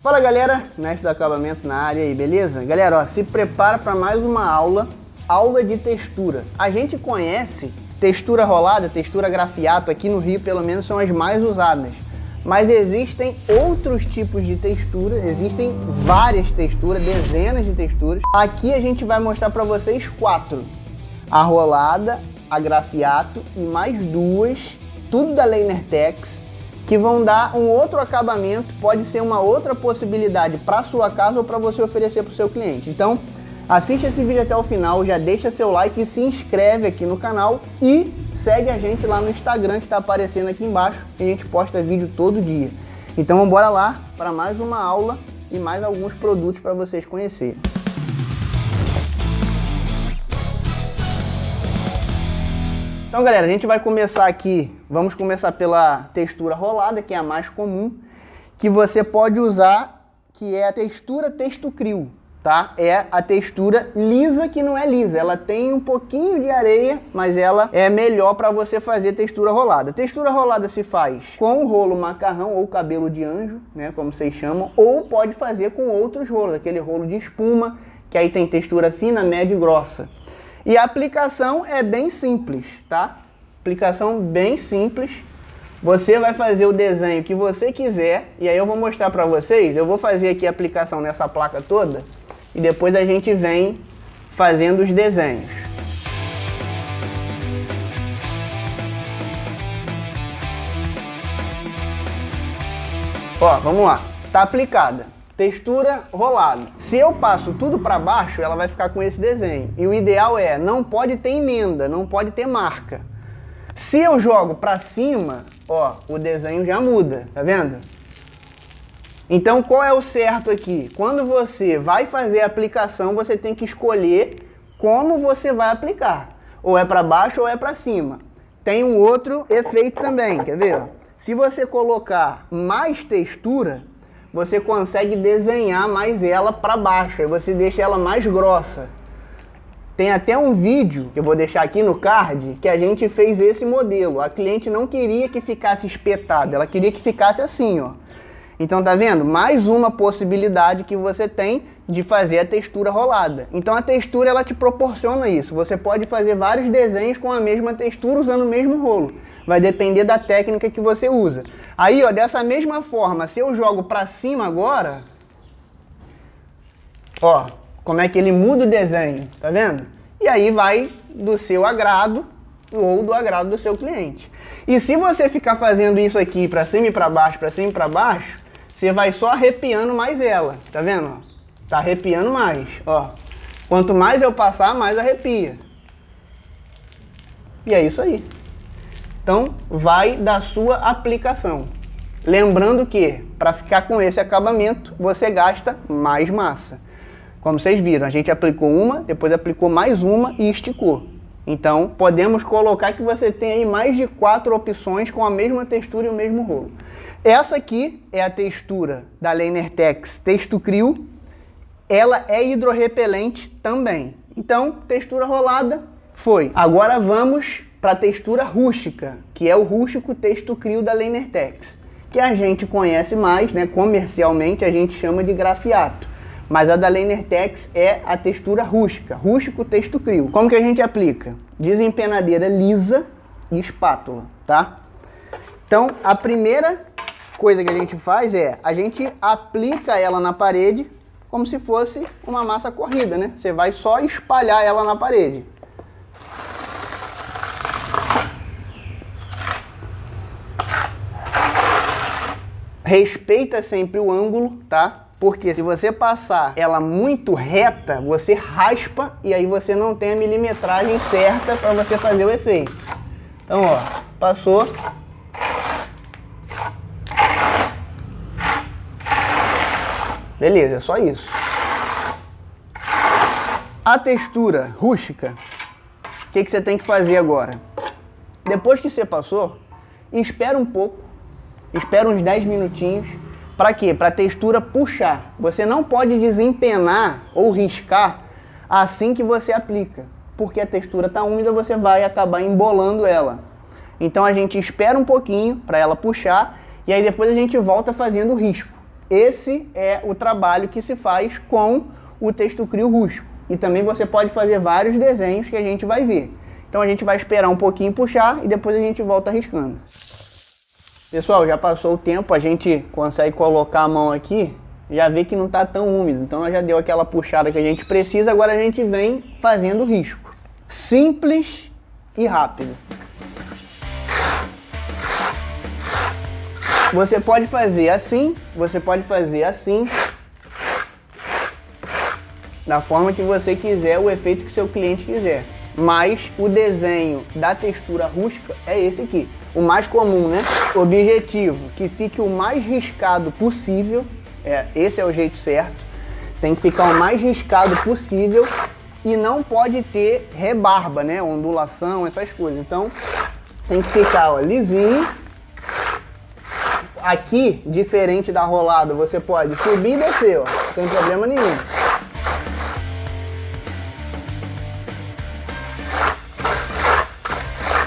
Fala galera, mestre do acabamento na área aí, beleza? Galera, ó, se prepara para mais uma aula de textura. A gente conhece textura rolada, textura grafiato, aqui no Rio pelo menos são as mais usadas. Mas existem outros tipos de textura, existem várias texturas, dezenas de texturas. Aqui a gente vai mostrar para vocês 4. A rolada, a grafiato e mais 2, tudo da LeinerTex, que vão dar um outro acabamento, pode ser uma outra possibilidade para sua casa ou para você oferecer para o seu cliente. Então, assiste esse vídeo até o final, já deixa seu like e se inscreve aqui no canal e segue a gente lá no Instagram que está aparecendo aqui embaixo, que a gente posta vídeo todo dia. Então, vamos embora lá para mais uma aula e mais alguns produtos para vocês conhecerem. Então galera, a gente vai começar aqui, vamos começar pela textura rolada, que é a mais comum, que você pode usar, que é a textura Textucryl, tá? É a textura lisa que não é lisa, ela tem um pouquinho de areia, mas ela é melhor para você fazer textura rolada. Textura rolada se faz com o rolo macarrão ou cabelo de anjo, né, como vocês chamam, ou pode fazer com outros rolos, aquele rolo de espuma, que aí tem textura fina, média e grossa. E a aplicação é bem simples, tá? Aplicação bem simples. Você vai fazer o desenho que você quiser e aí eu vou mostrar para vocês. Eu vou fazer aqui a aplicação nessa placa toda e depois a gente vem fazendo os desenhos. Ó, vamos lá. Tá aplicada. Textura rolada. Se eu passo tudo para baixo, ela vai ficar com esse desenho. E o ideal é, não pode ter emenda, não pode ter marca. Se eu jogo para cima, ó, o desenho já muda, tá vendo? Então qual é o certo aqui? Quando você vai fazer a aplicação, você tem que escolher como você vai aplicar. Ou é para baixo ou é para cima. Tem um outro efeito também, quer ver? Se você colocar mais textura, você consegue desenhar mais ela para baixo, aí você deixa ela mais grossa. Tem até um vídeo, que eu vou deixar aqui no card, que a gente fez esse modelo. A cliente não queria que ficasse espetado, ela queria que ficasse assim, ó. Então tá vendo? Mais uma possibilidade que você tem de fazer a textura rolada. Então a textura ela te proporciona isso. Você pode fazer vários desenhos com a mesma textura usando o mesmo rolo. Vai depender da técnica que você usa. Aí, ó, dessa mesma forma, se eu jogo para cima agora, ó, como é que ele muda o desenho, tá vendo? E aí vai do seu agrado ou do agrado do seu cliente. E se você ficar fazendo isso aqui para cima e para baixo, para cima e para baixo, você vai só arrepiando mais ela, tá vendo? Ó, tá arrepiando mais, ó. Quanto mais eu passar, mais arrepia. E é isso aí. Então, vai da sua aplicação. Lembrando que, para ficar com esse acabamento, você gasta mais massa. Como vocês viram, a gente aplicou uma, depois aplicou mais uma e esticou. Então, podemos colocar que você tem aí mais de 4 opções com a mesma textura e o mesmo rolo. Essa aqui é a textura da LeinerTex Textucryl. Ela é hidrorrepelente também. Então, textura rolada, foi. Agora vamos para a textura rústica, que é o rústico Textucryl da LeinerTex, que a gente conhece mais, né? Comercialmente a gente chama de grafiato, mas a da LeinerTex é a textura rústica, rústico Textucryl. Como que a gente aplica? Desempenadeira lisa e espátula, tá? Então a primeira coisa que a gente faz é, a gente aplica ela na parede como se fosse uma massa corrida, né? Você vai só espalhar ela na parede. Respeita sempre o ângulo, tá? Porque se você passar ela muito reta, você raspa e aí você não tem a milimetragem certa para você fazer o efeito. Então, ó, passou. Beleza, é só isso. A textura rústica, o que você tem que fazer agora? Depois que você passou, espera um pouco. Espera uns 10 minutinhos. Para quê? Para a textura puxar. Você não pode desempenar ou riscar assim que você aplica. Porque a textura está úmida, você vai acabar embolando ela. Então a gente espera um pouquinho para ela puxar e aí depois a gente volta fazendo o risco. esse é o trabalho que se faz com o Textucrio rústico. E também você pode fazer vários desenhos que a gente vai ver. Então a gente vai esperar um pouquinho puxar e depois a gente volta riscando. Pessoal, já passou o tempo, a gente consegue colocar a mão aqui, já vê que não está tão úmido. Então já deu aquela puxada que a gente precisa, agora a gente vem fazendo o risco. Simples e rápido. Você pode fazer assim, você pode fazer assim, da forma que você quiser, o efeito que seu cliente quiser. Mas o desenho da textura rústica é esse aqui. O mais comum, né? Objetivo, que fique o mais riscado possível. Esse é o jeito certo. Tem que ficar o mais riscado possível e não pode ter rebarba, né? Ondulação, essas coisas. Então, tem que ficar, ó, lisinho. Aqui, diferente da rolada, você pode subir e descer, ó. Não tem problema nenhum.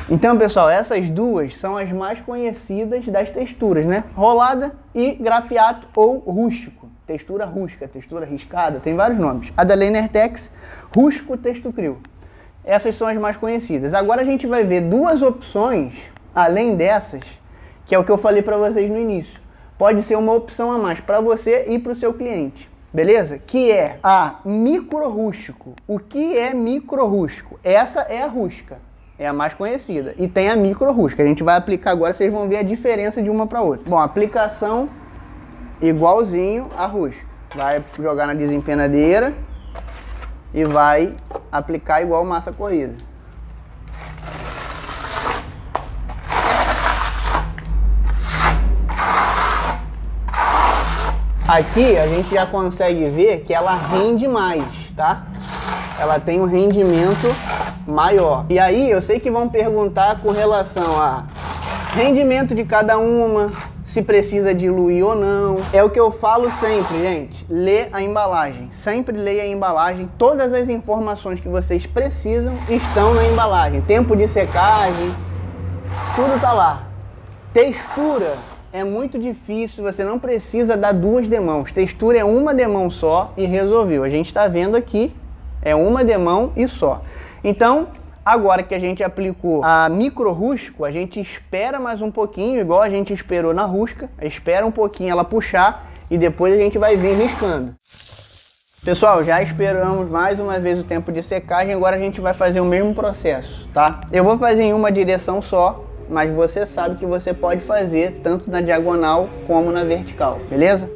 Então, pessoal, essas duas são as mais conhecidas das texturas, né? Rolada e grafiato ou rústico. Textura rústica, textura riscada, tem vários nomes. A da Lanertex, rústico Textucrio. Essas são as mais conhecidas. Agora a gente vai ver duas opções, além dessas, que é o que eu falei para vocês no início. Pode ser uma opção a mais para você e para o seu cliente, beleza? Que é a micro rústico. O que é micro rústico? Essa é a rústica. É a mais conhecida. E tem a micro rústica. A gente vai aplicar agora, vocês vão ver a diferença de uma para outra. Bom, aplicação igualzinho a rústica. Vai jogar na desempenadeira e vai aplicar igual massa corrida. Aqui a gente já consegue ver que ela rende mais, tá? Ela tem um rendimento maior. E aí eu sei que vão perguntar com relação a rendimento de cada uma, se precisa diluir ou não. É o que eu falo sempre, gente. Lê a embalagem. Sempre leia a embalagem. Todas as informações que vocês precisam estão na embalagem. Tempo de secagem, tudo tá lá. Textura é muito difícil, você não precisa dar duas demãos. Textura é uma demão só e resolveu. A gente está vendo aqui, é uma demão e só. Então, agora que a gente aplicou a micro rústico, a gente espera mais um pouquinho, igual a gente esperou na rústica, espera um pouquinho ela puxar e depois a gente vai vir riscando. Pessoal, já esperamos mais uma vez o tempo de secagem, agora a gente vai fazer o mesmo processo, tá? Eu vou fazer em uma direção só, mas você sabe que você pode fazer tanto na diagonal como na vertical, beleza?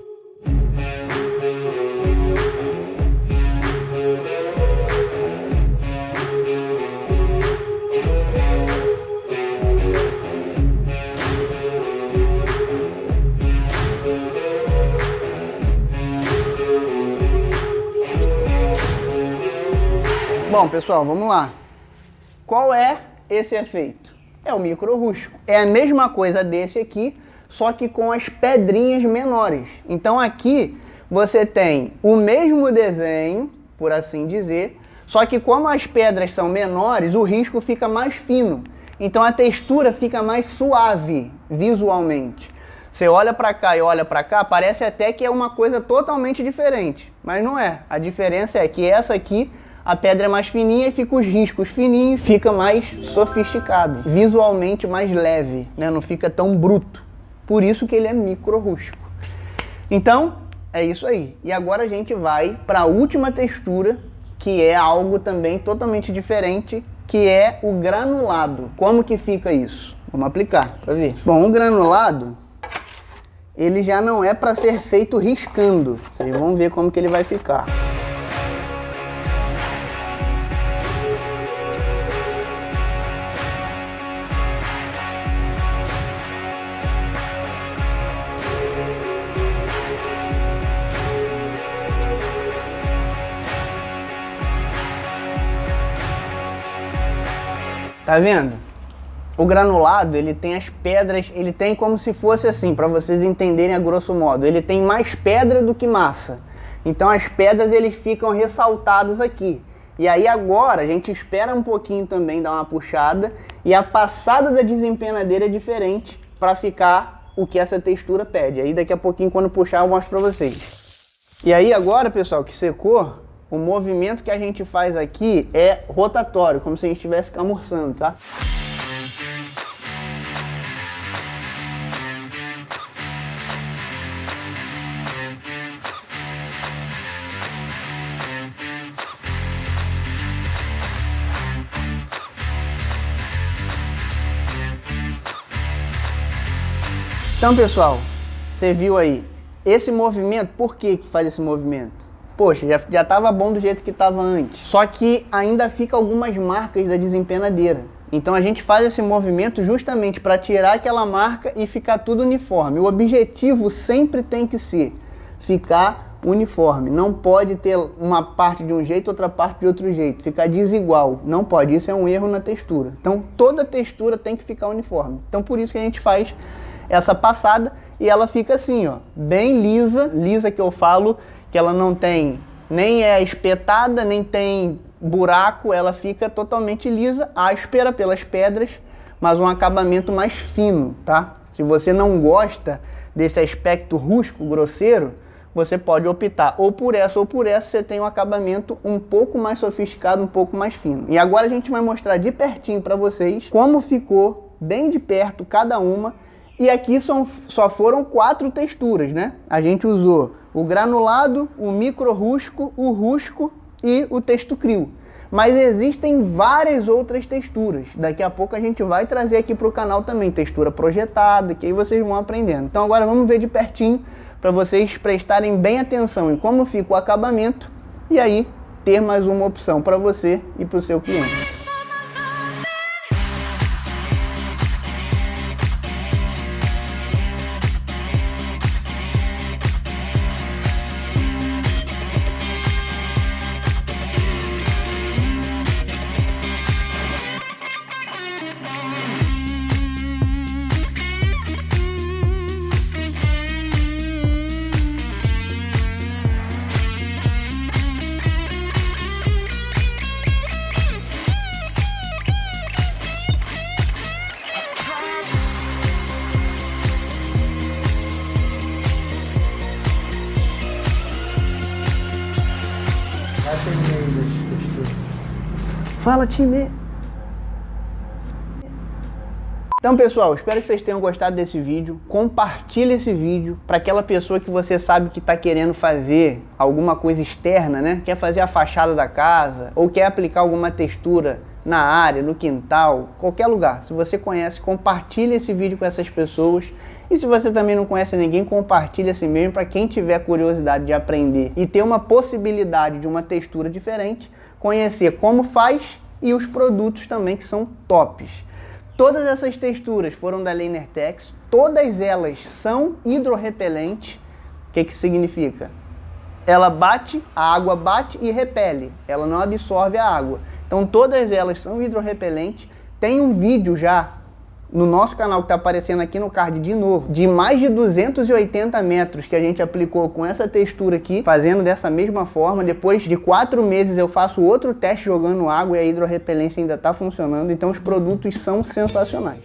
Bom, pessoal, vamos lá. Qual é esse efeito? É o micro rústico. É a mesma coisa desse aqui, só que com as pedrinhas menores. Então aqui você tem o mesmo desenho, por assim dizer, só que como as pedras são menores, o risco fica mais fino. Então a textura fica mais suave visualmente. Você olha para cá e olha para cá, parece até que é uma coisa totalmente diferente, mas não é. A diferença é que essa aqui, a pedra é mais fininha e fica os riscos fininhos, fica mais sofisticado, visualmente mais leve, né? Não fica tão bruto. Por isso que ele é micro rústico. Então, é isso aí. E agora a gente vai para a última textura, que é algo também totalmente diferente, que é o granulado. Como que fica isso? Vamos aplicar para ver. Bom, o granulado, ele já não é para ser feito riscando. Vocês vão ver como que ele vai ficar. Tá vendo? O granulado, ele tem as pedras, ele tem como se fosse assim, para vocês entenderem a grosso modo, ele tem mais pedra do que massa. Então as pedras eles ficam ressaltados aqui. E aí agora a gente espera um pouquinho também, dar uma puxada, e a passada da desempenadeira é diferente para ficar o que essa textura pede. Aí daqui a pouquinho, quando puxar, eu mostro pra vocês. E aí agora, pessoal, que secou, o movimento que a gente faz aqui é rotatório, como se a gente estivesse camurçando, tá? Então, pessoal, você viu aí, esse movimento, por que faz esse movimento? Poxa, já estava bom do jeito que estava antes. Só que ainda fica algumas marcas da desempenadeira. Então a gente faz esse movimento justamente para tirar aquela marca e ficar tudo uniforme. O objetivo sempre tem que ser ficar uniforme. Não pode ter uma parte de um jeito, outra parte de outro jeito. Ficar desigual. Não pode. Isso é um erro na textura. Então toda textura tem que ficar uniforme. Então por isso que a gente faz essa passada e ela fica assim, ó, bem lisa. Lisa que eu falo que ela não tem, nem é espetada, nem tem buraco, ela fica totalmente lisa, áspera pelas pedras, mas um acabamento mais fino, tá? Se você não gosta desse aspecto rústico, grosseiro, você pode optar ou por essa, você tem um acabamento um pouco mais sofisticado, um pouco mais fino. E agora a gente vai mostrar de pertinho para vocês como ficou, bem de perto cada uma. E aqui só foram 4 texturas, né? A gente usou o granulado, o micro rústico, o rústico e o texto crio. Mas existem várias outras texturas. Daqui a pouco a gente vai trazer aqui para o canal também textura projetada, que aí vocês vão aprendendo. Então agora vamos ver de pertinho para vocês prestarem bem atenção em como fica o acabamento e aí ter mais uma opção para você e para o seu cliente. Fala, time! Então, pessoal, espero que vocês tenham gostado desse vídeo. Compartilhe esse vídeo para aquela pessoa que você sabe que está querendo fazer alguma coisa externa, né? Quer fazer a fachada da casa ou quer aplicar alguma textura na área, no quintal, qualquer lugar. Se você conhece, compartilhe esse vídeo com essas pessoas. E se você também não conhece ninguém, compartilhe assim mesmo para quem tiver curiosidade de aprender e ter uma possibilidade de uma textura diferente, conhecer como faz e os produtos também que são tops. Todas essas texturas foram da Linertex, todas elas são hidrorrepelentes. O que significa? Ela bate, a água bate e repele, ela não absorve a água. Então todas elas são hidrorrepelentes. Tem um vídeo já no nosso canal que está aparecendo aqui no card de novo, de mais de 280 metros que a gente aplicou com essa textura aqui, fazendo dessa mesma forma. Depois de 4 meses eu faço outro teste jogando água e a hidrorrepelência ainda está funcionando, então os produtos são sensacionais.